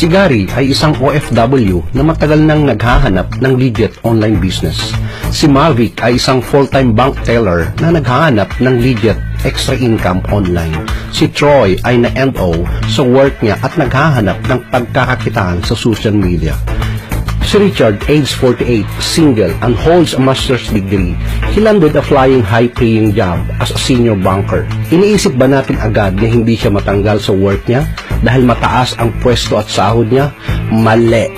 Si Gary ay isang OFW na matagal nang naghahanap ng legit online business. Si Mavic ay isang full-time bank teller na naghahanap ng legit extra income online. Si Troy ay na-NO sa work niya at naghahanap ng pagkakakitaan sa social media. Si Richard, age 48, single, and holds a master's degree. He landed a flying high-paying job as a senior banker. Iniisip ba natin agad na hindi siya matanggal sa work niya dahil mataas ang pwesto at sahod niya? Mali.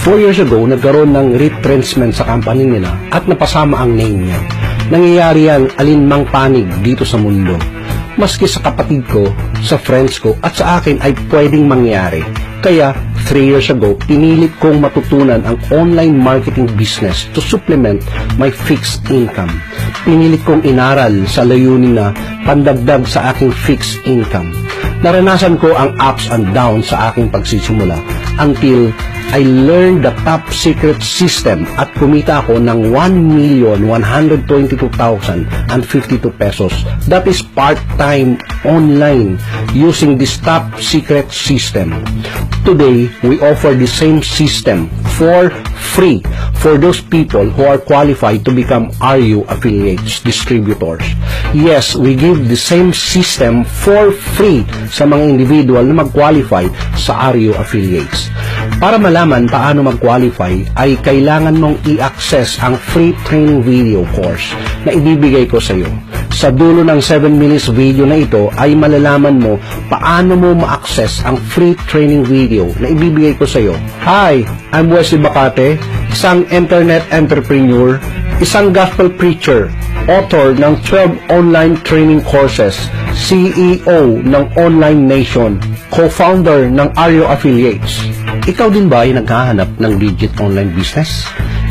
4 years ago, nagkaroon ng retrenchment sa company nila at napasama ang name niya. Nangyayari yan alinmang panig dito sa mundo. Maski sa kapatid ko, sa friends ko, at sa akin ay pwedeng mangyari. Kaya, 3 years ago, pinilit kong matutunan ang online marketing business to supplement my fixed income. Pinilit kong inaral sa layunin na pandagdag sa aking fixed income. Naranasan ko ang ups and downs sa aking pagsisimula until I learned the top secret system at kumita ako ng 1,122,052 pesos. That is part-time online using this top secret system. Today, we offer the same system for free for those people who are qualified to become RU affiliates, distributors. Yes, we give the same system for free sa mga individual na mag-qualify sa RU affiliates. Para malaman paano mag-qualify ay kailangan mong i-access ang free training video course na ibibigay ko sa iyo. Sa dulo ng 7 minutes video na ito ay malalaman mo paano mo ma-access ang free training video na ibibigay ko sa iyo. Hi, I'm Wesley Bacate, isang internet entrepreneur, isang gospel preacher, author ng 12 online training courses, CEO ng Online Nation, co-founder ng RU Affiliates. Ikaw din ba ay naghahanap ng legit online business?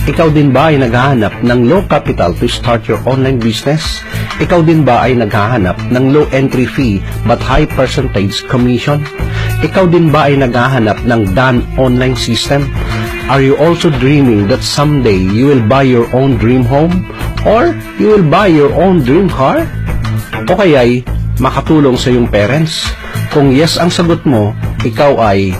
Ikaw din ba ay naghahanap ng low capital to start your online business? Ikaw din ba ay naghahanap ng low entry fee but high percentage commission? Ikaw din ba ay naghahanap ng done online system? Are you also dreaming that someday you will buy your own dream home? Or you will buy your own dream car? O kaya'y makatulong sa iyong parents? Kung yes ang sagot mo, ikaw ay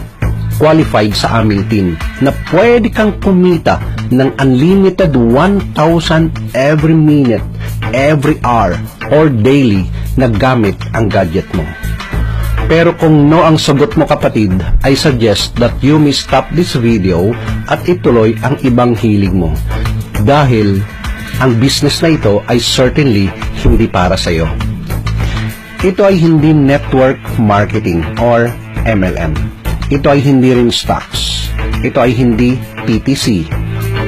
qualified sa aming team na pwede kang kumita ng unlimited 1,000 every minute, every hour, or daily na gamit ang gadget mo. Pero kung no ang sagot mo kapatid, I suggest that you may stop this video at ituloy ang ibang hilig mo. Dahil ang business na ito ay certainly hindi para sa iyo. Ito ay hindi network marketing or MLM. Ito ay hindi rin stocks. Ito ay hindi PTC.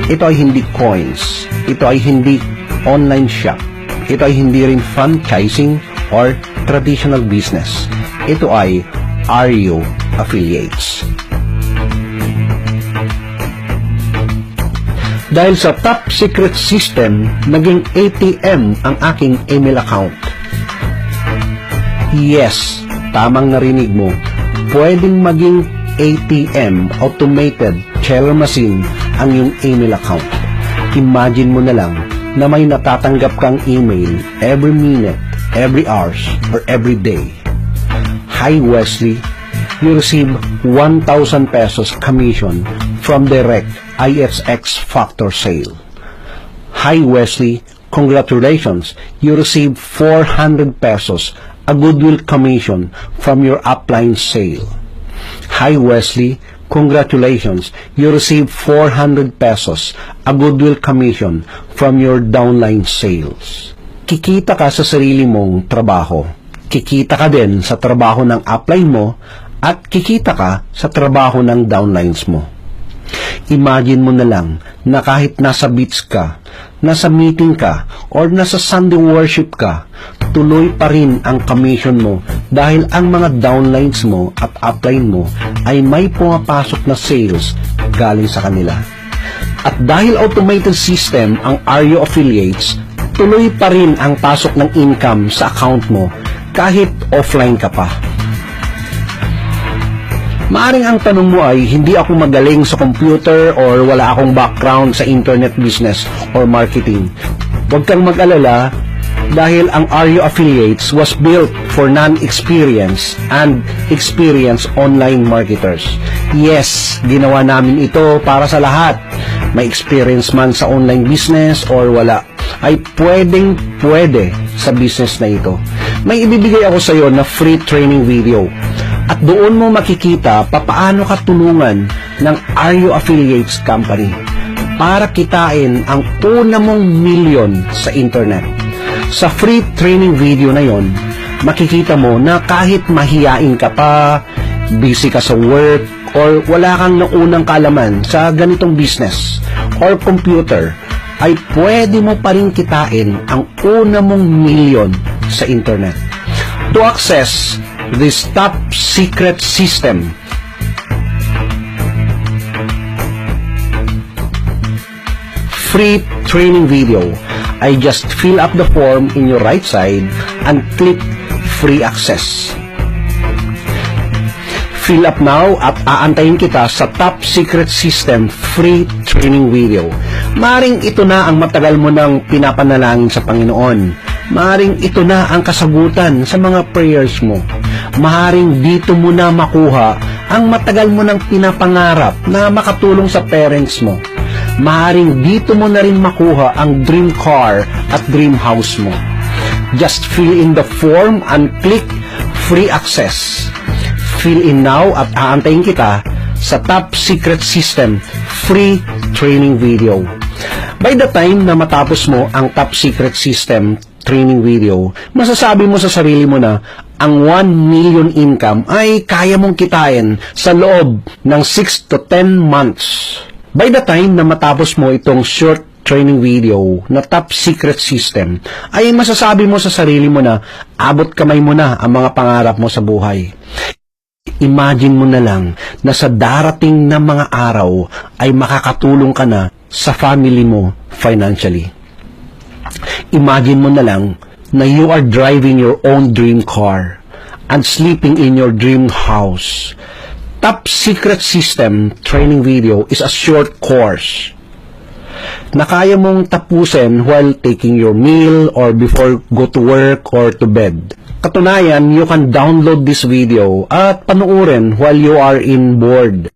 Ito ay hindi coins. Ito ay hindi online shop. Ito ay hindi rin franchising or traditional business. Ito ay RU affiliates. Dahil sa top secret system, naging ATM ang aking email account. Yes, tamang narinig mo. Pwedeng maging ATM, automated teller machine, ang iyong email account. Imagine mo na lang na may natatanggap kang email every minute, every hours, or every day. Hi Wesley, you receive 1,000 pesos commission from direct ISX factor sale. Hi Wesley, congratulations, you receive 400 pesos a goodwill commission from your upline sale. Hi Wesley, congratulations, you receive 400 pesos a goodwill commission from your downline sales. Kikita ka sa sarili mong trabaho. Kikita ka din sa trabaho ng upline mo at kikita ka sa trabaho ng downlines mo. Imagine mo na lang na kahit nasa beach ka, nasa meeting ka, or nasa Sunday worship ka, tuloy pa rin ang commission mo dahil ang mga downlines mo at upline mo ay may pumapasok na sales galing sa kanila. At dahil automated system ang RU affiliates, tuloy pa rin ang pasok ng income sa account mo kahit offline ka pa. Maaring ang tanong mo ay, hindi ako magaling sa computer or wala akong background sa internet business or marketing. Huwag kang mag-alala, Dahil ang RU Affiliates was built for non-experienced and experienced online marketers. Yes, ginawa namin ito para sa lahat. May experience man sa online business or wala, ay pwede sa business na ito. May ibibigay ako sa iyo na free training video. At doon mo makikita papaano ka tulungan ng RU Affiliates Company para kitain ang una mong milyon sa internet. Sa free training video na yon, makikita mo na kahit mahiyain ka pa, busy ka sa work, or wala kang naunang kaalaman sa ganitong business or computer, ay pwede mo pa rin kitain ang una mong milyon sa internet. To access this top secret system, free training video, I just fill up the form in your right side and click free access. Fill up now at aantayin kita sa top secret system free training video. Maring ito na ang matagal mo nang pinapanalangin sa Panginoon. Maring ito na ang kasagutan sa mga prayers mo. Maring dito mo na makuha ang matagal mo nang pinapangarap na makatulong sa parents mo. Maring dito mo na rin makuha ang dream car at dream house mo. Just fill in the form and click free access. Fill in now at aantayin kita sa top secret system free training video. By the time na matapos mo ang top secret system training video, masasabi mo sa sarili mo na ang 1 million income ay kaya mong kitain sa loob ng 6 to 10 months. By the time na matapos mo itong short training video na top secret system, ay masasabi mo sa sarili mo na abot kamay mo na ang mga pangarap mo sa buhay. Imagine mo na lang na sa darating na mga araw ay makakatulong ka na sa family mo financially. Imagine mo na lang na you are driving your own dream car and sleeping in your dream house. Top secret system training video is a short course na kaya mong tapusin while taking your meal or before go to work or to bed. Katunayan, you can download this video at panuorin while you are in board.